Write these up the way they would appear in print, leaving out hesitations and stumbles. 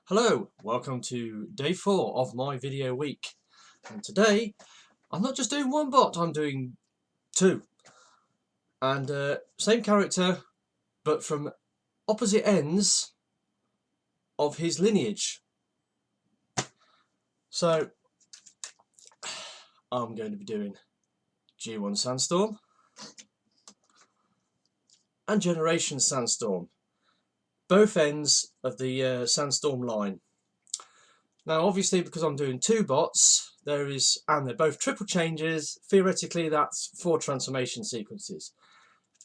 Hello, welcome to day 4 of my video week, and today I'm not just doing one bot, I'm doing 2, and same character but from opposite ends of his lineage. So I'm going to be doing G1 Sandstorm and Generation Sandstorm, both ends of the Sandstorm line. Now obviously, because I'm doing 2 bots, and they're both triple changes, theoretically that's 4 transformation sequences.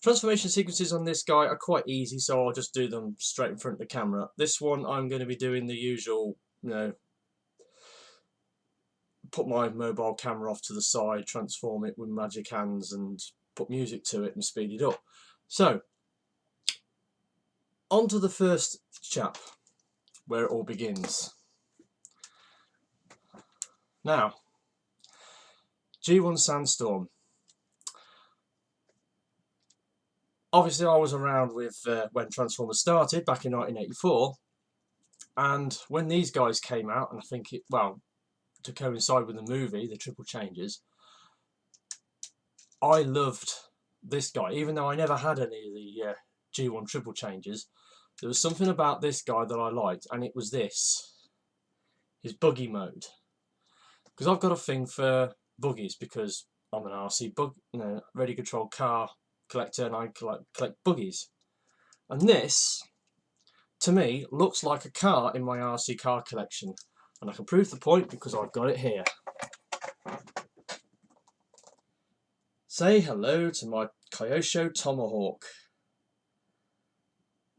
Transformation sequences on this guy are quite easy, so I'll just do them straight in front of the camera. This one I'm going to be doing the usual, put my mobile camera off to the side, transform it with magic hands and put music to it and speed it up. So, on to the first chap, where it all begins. Now, G1 Sandstorm. Obviously I was around with when Transformers started back in 1984, and when these guys came out, and I think to coincide with the movie, the triple changes, I loved this guy. Even though I never had any of the G1 triple changes, there was something about this guy that I liked, and it was his buggy mode. Because I've got a thing for buggies, because I'm an RC ready control car collector, and I collect buggies. And this, to me, looks like a car in my RC car collection, and I can prove the point because I've got it here. Say hello to my Kyosho Tomahawk.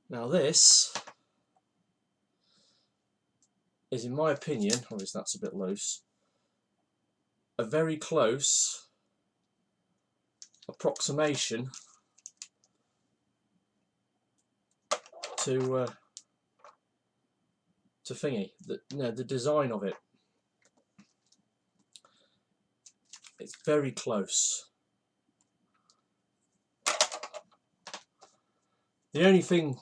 Now this is, in my opinion, obviously that's a bit loose, a very close approximation to thingy, the design of it. It's very close. The only thing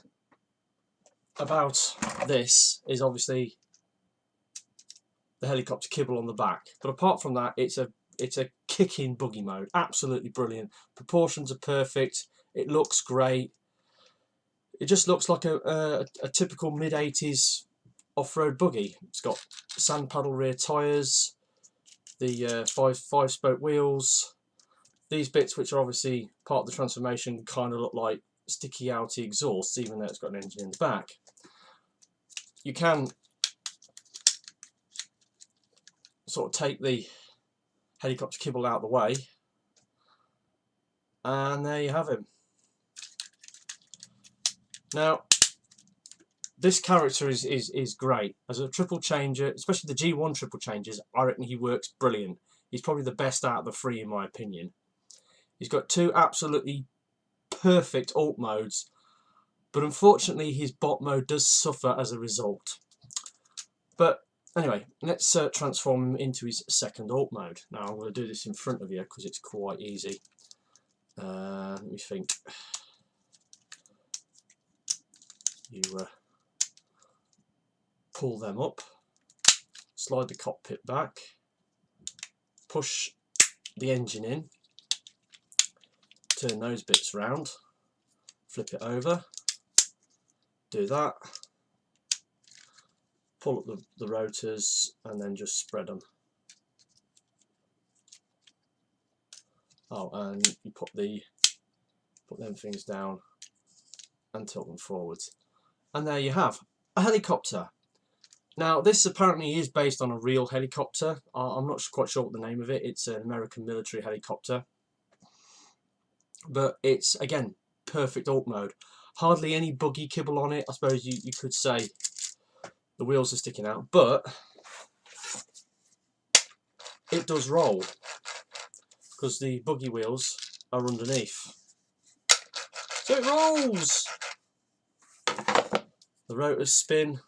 about this is obviously the helicopter kibble on the back, but apart from that, it's a kick-in buggy mode. Absolutely brilliant. Proportions are perfect. It looks great. It just looks like a typical mid-80s off-road buggy. It's got sand paddle rear tyres, the five-spoke wheels. These bits, which are obviously part of the transformation, kind of look like sticky outy exhausts, even though it's got an engine in the back. You can sort of take the helicopter kibble out of the way, and there you have him. Now, this character is great as a triple changer, especially the G1 triple changes. I reckon he works brilliant. He's probably the best out of the 3 in my opinion. He's got 2 absolutely perfect alt modes, but unfortunately his bot mode does suffer as a result. But anyway, let's transform him into his second alt mode. Now I'm going to do this in front of you because it's quite easy. Let me think. You pull them up, slide the cockpit back, push the engine in, turn those bits round, flip it over, do that, pull up the rotors, and then just spread them. Oh, and you put them things down and tilt them forwards. And there you have a helicopter. Now this apparently is based on a real helicopter. I'm not quite sure what the name of it. It's an American military helicopter. But it's, again, perfect alt mode. Hardly any buggy kibble on it. I suppose you could say the wheels are sticking out, but it does roll because the buggy wheels are underneath. So it rolls! The rotors spin.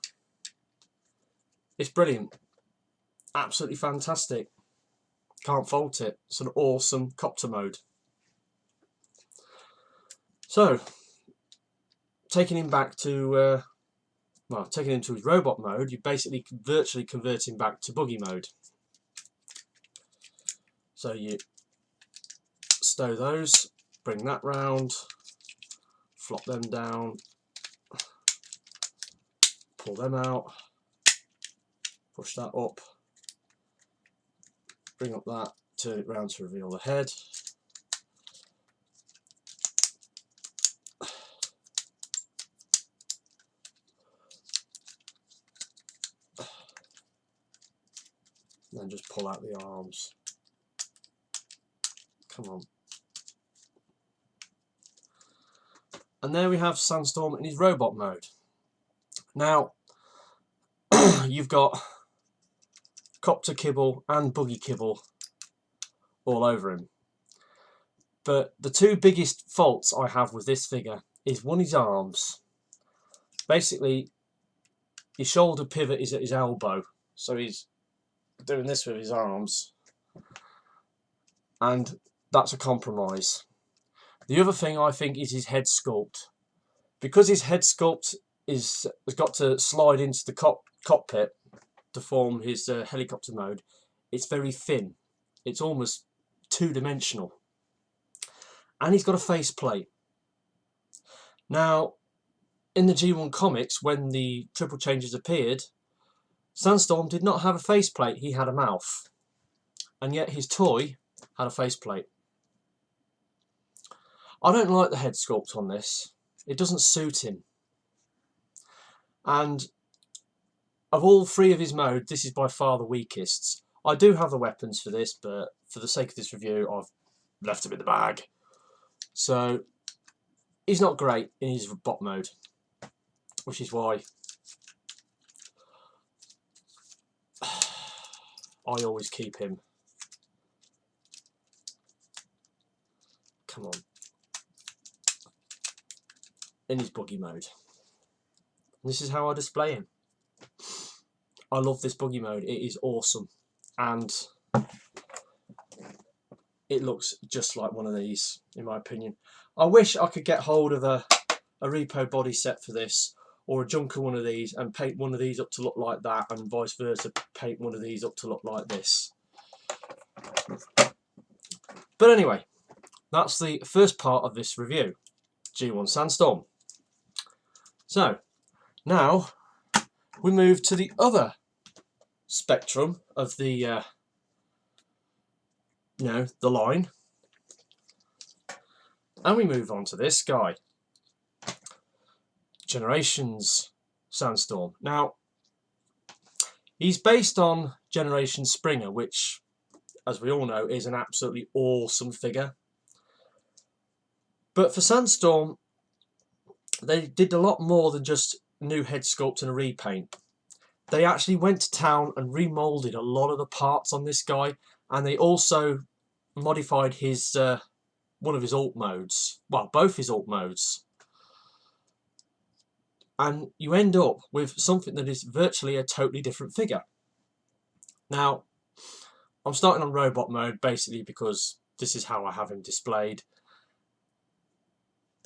It's brilliant. Absolutely fantastic. Can't fault it. It's an awesome copter mode. So, taking him back to well, taking him to his robot mode, you basically virtually convert him back to buggy mode. So you stow those, bring that round, flop them down, pull them out, push that up, bring up that, turn it round to reveal the head. Then just pull out the arms. Come on. And there we have Sandstorm in his robot mode. Now, you've got copter kibble and buggy kibble all over him. But the two biggest faults I have with this figure is one, his arms. Basically, his shoulder pivot is at his elbow, so he's doing this with his arms, and that's a compromise. The other thing I think is his head sculpt. Because his head sculpt has got to slide into the cockpit to form his helicopter mode, it's very thin. It's almost two-dimensional. And he's got a faceplate. Now, in the G1 comics, when the Triple Changes appeared, Sandstorm did not have a faceplate, he had a mouth. And yet his toy had a faceplate. I don't like the head sculpt on this. It doesn't suit him. And of all three of his modes, this is by far the weakest. I do have the weapons for this, but for the sake of this review, I've left them in the bag. So, he's not great in his bot mode, which is why I always keep him. Come on. In his buggy mode. This is how I display him. I love this buggy mode. It is awesome. And it looks just like one of these, in my opinion. I wish I could get hold of a repo body set for this, or a junker one of these, and paint one of these up to look like that, and vice versa, paint one of these up to look like this. But anyway, that's the first part of this review, G1 Sandstorm. So, now we move to the other spectrum of the the line, and we move on to this guy, Generations Sandstorm. Now, he's based on Generation Springer, which, as we all know, is an absolutely awesome figure. But for Sandstorm, they did a lot more than just new head sculpt and a repaint. They actually went to town and remoulded a lot of the parts on this guy, and they also modified his one of his alt modes, well, both his alt modes, and you end up with something that is virtually a totally different figure. Now, I'm starting on robot mode basically because this is how I have him displayed.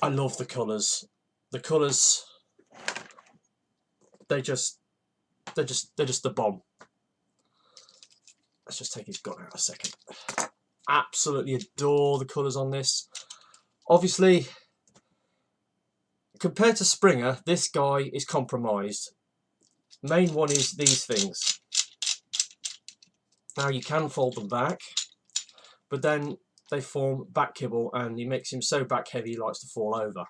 I love the colours. The colours, they're just the bomb. Let's just take his gun out a second. Absolutely adore the colours on this. Obviously, compared to Springer, this guy is compromised. Main one is these things. Now you can fold them back, but then they form back kibble, and he makes him so back heavy he likes to fall over.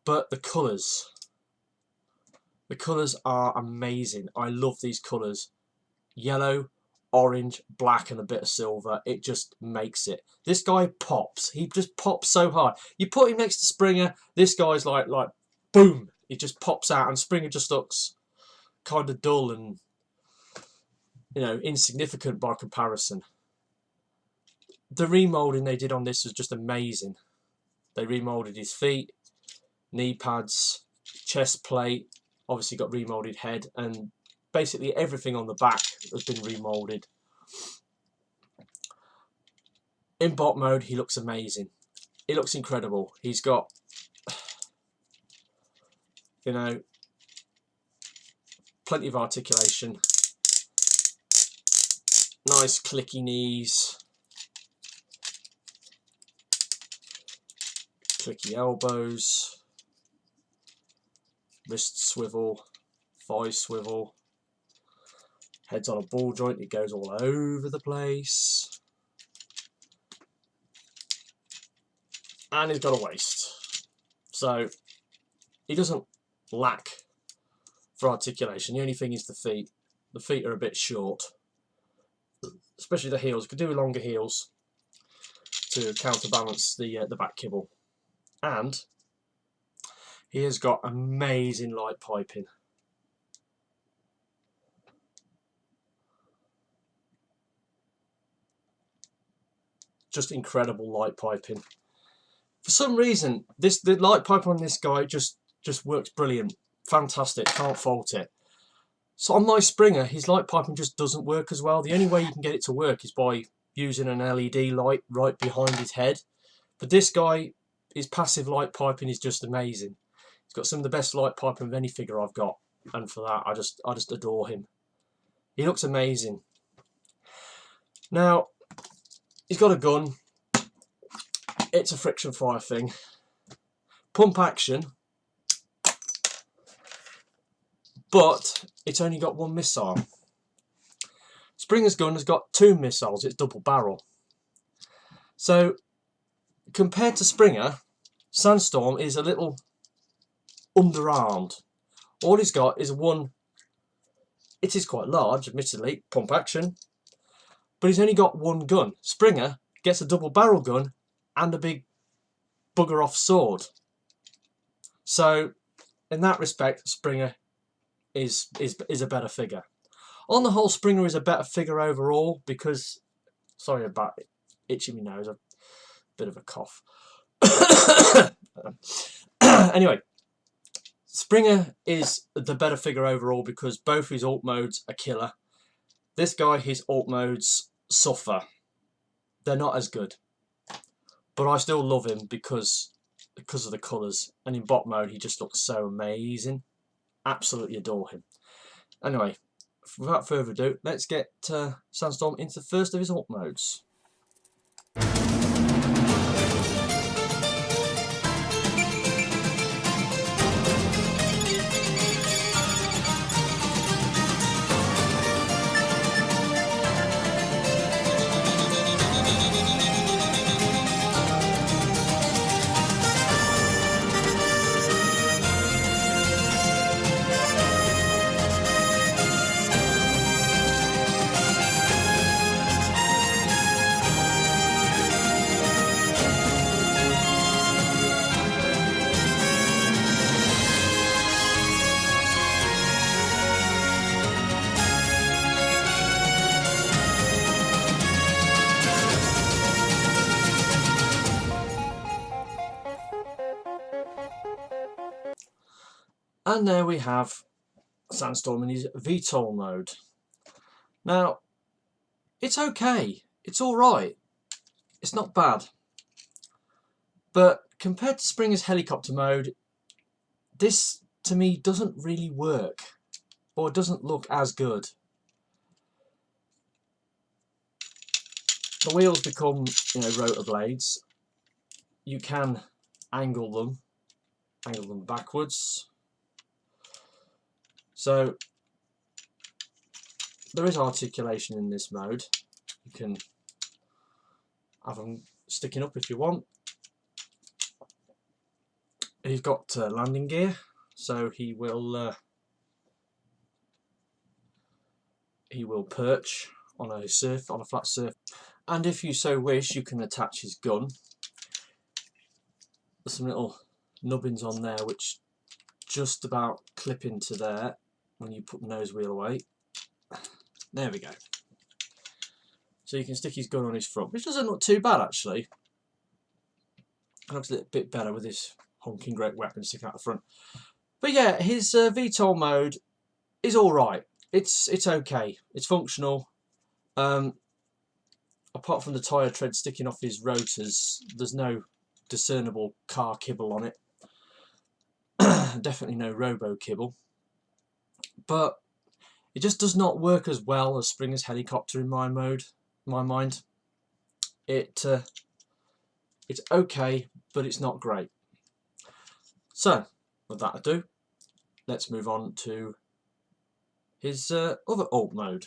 But the colours are amazing. I love these colours. Yellow, orange, black and a bit of silver. It just makes it. This guy pops. He just pops so hard. You put him next to Springer, this guy's like boom. He just pops out, and Springer just looks kind of dull and, you know, insignificant by comparison. The remoulding they did on this was just amazing. They remoulded his feet, knee pads, chest plate, obviously got remoulded head, and basically everything on the back has been remoulded. In bot mode, he looks amazing. He looks incredible. He's got you know, plenty of articulation, nice clicky knees, clicky elbows, wrist swivel, thigh swivel, head's on a ball joint, it goes all over the place, and he's got a waist, so he doesn't lack for articulation. The only thing is the feet. The feet are a bit short, especially the heels. Could do with longer heels to counterbalance the back kibble. And he has got amazing light piping. Just incredible light piping. For some reason, the light pipe on this guy just works brilliant. Fantastic, can't fault it. So on my Springer, his light piping just doesn't work as well. The only way you can get it to work is by using an LED light right behind his head. But this guy, his passive light piping is just amazing. He's got some of the best light piping of any figure I've got, and for that I just adore him. He looks amazing. Now, he's got a gun. It's a friction fire thing. Pump action. But it's only got one missile. Springer's gun has got 2 missiles. It's double barrel. So compared to Springer, Sandstorm is a little underarmed. All he's got is one. It is quite large, admittedly, pump action, but he's only got one gun. Springer gets a double barrel gun and a big bugger off sword. So in that respect, Springer is a better figure. On the whole, Springer is a better figure overall because, sorry about it, itching my nose, a bit of a cough. Anyway, Springer is the better figure overall because both his alt modes are killer. This guy, his alt modes suffer. They're not as good. But I still love him because of the colours. And in bot mode, he just looks so amazing. Absolutely adore him. Anyway, without further ado, let's get Sandstorm into the first of his alt modes. And there we have Sandstorm in his VTOL mode. Now, it's okay. It's alright. It's not bad. But compared to Springer's helicopter mode, this, to me, doesn't really work. Or doesn't look as good. The wheels become, rotor blades. You can angle them backwards. So there is articulation in this mode. You can have them sticking up if you want. He's got landing gear, so he will perch on a flat surface. And if you so wish, you can attach his gun. There's some little nubbins on there which just about clip into there when you put the nose wheel away. There we go. So you can stick his gun on his front, which doesn't look too bad actually. It looks a little bit better with his honking great weapon sticking out the front. But yeah, his VTOL mode is alright. It's okay. It's functional. Apart from the tyre tread sticking off his rotors, there's no discernible car kibble on it. Definitely no robo kibble, but it just does not work as well as Springer's helicopter in my mind. It's okay, but it's not great. So, with that ado, let's move on to his other alt mode.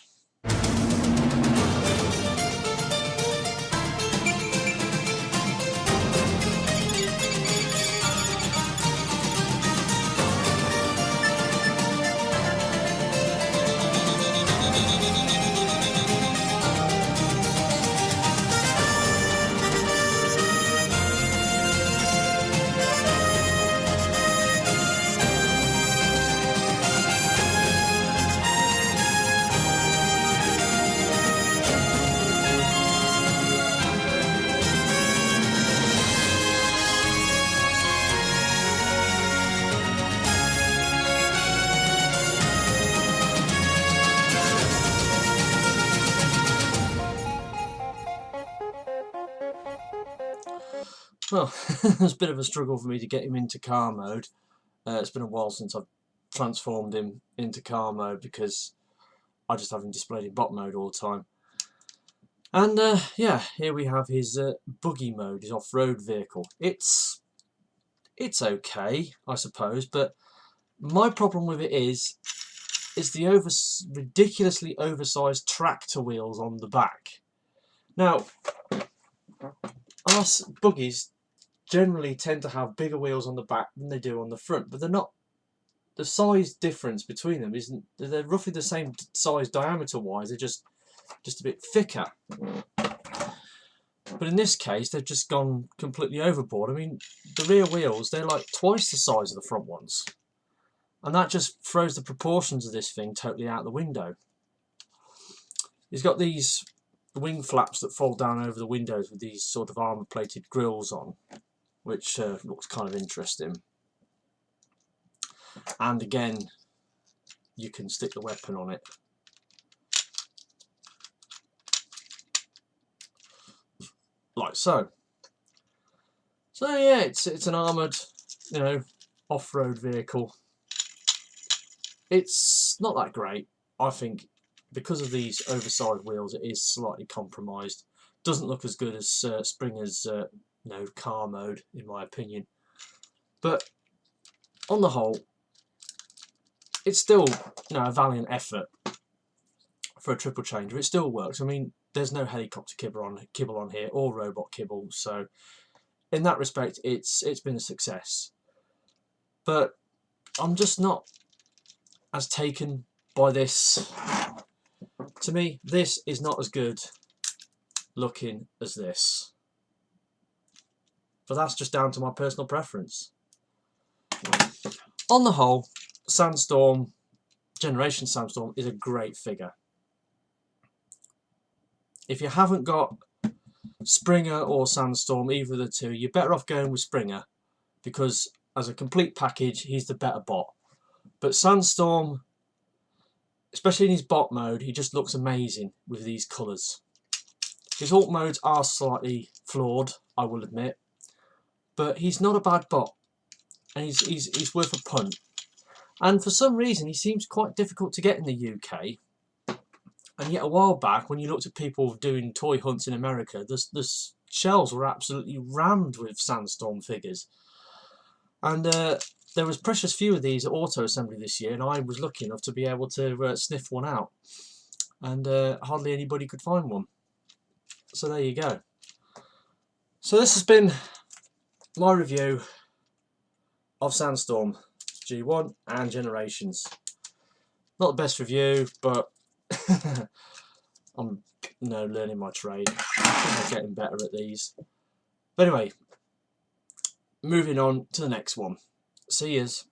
Well, it's a bit of a struggle for me to get him into car mode. It's been a while since I've transformed him into car mode because I just have him displayed in bot mode all the time. And yeah, here we have his buggy mode, his off-road vehicle. It's okay, I suppose, but my problem with it is the ridiculously oversized tractor wheels on the back. Now, our buggies generally tend to have bigger wheels on the back than they do on the front, but they're not. The size difference between them isn't. They're roughly the same size diameter wise. They're just a bit thicker. But in this case, they've just gone completely overboard. I mean, the rear wheels, they're like twice the size of the front ones, and that just throws the proportions of this thing totally out the window. He's got these wing flaps that fold down over the windows with these sort of armour-plated grills on, which looks kind of interesting. And again, you can stick the weapon on it. Like so. So yeah, it's an armoured, off-road vehicle. It's not that great. I think because of these oversized wheels, it is slightly compromised. Doesn't look as good as Springer's car mode, in my opinion. But on the whole, it's still a valiant effort for a triple changer. It still works. I mean, there's no helicopter kibble on here or robot kibble, so in that respect, it's been a success. But I'm just not as taken by this. To me, this is not as good looking as this. But that's just down to my personal preference. On the whole, Sandstorm, Generation Sandstorm, is a great figure. If you haven't got Springer or Sandstorm, either of the two, you're better off going with Springer, because as a complete package, he's the better bot. But Sandstorm, especially in his bot mode, he just looks amazing with these colours. His alt modes are slightly flawed, I will admit, but he's not a bad bot, and he's worth a punt. And for some reason, he seems quite difficult to get in the UK. And yet a while back, when you looked at people doing toy hunts in America, the shelves were absolutely rammed with Sandstorm figures. And there was precious few of these at Auto Assembly this year, and I was lucky enough to be able to sniff one out. And hardly anybody could find one. So there you go. So this has been my review of Sandstorm G1 and Generations. Not the best review, but I'm learning my trade. I'm getting better at these. But anyway, moving on to the next one. See yous.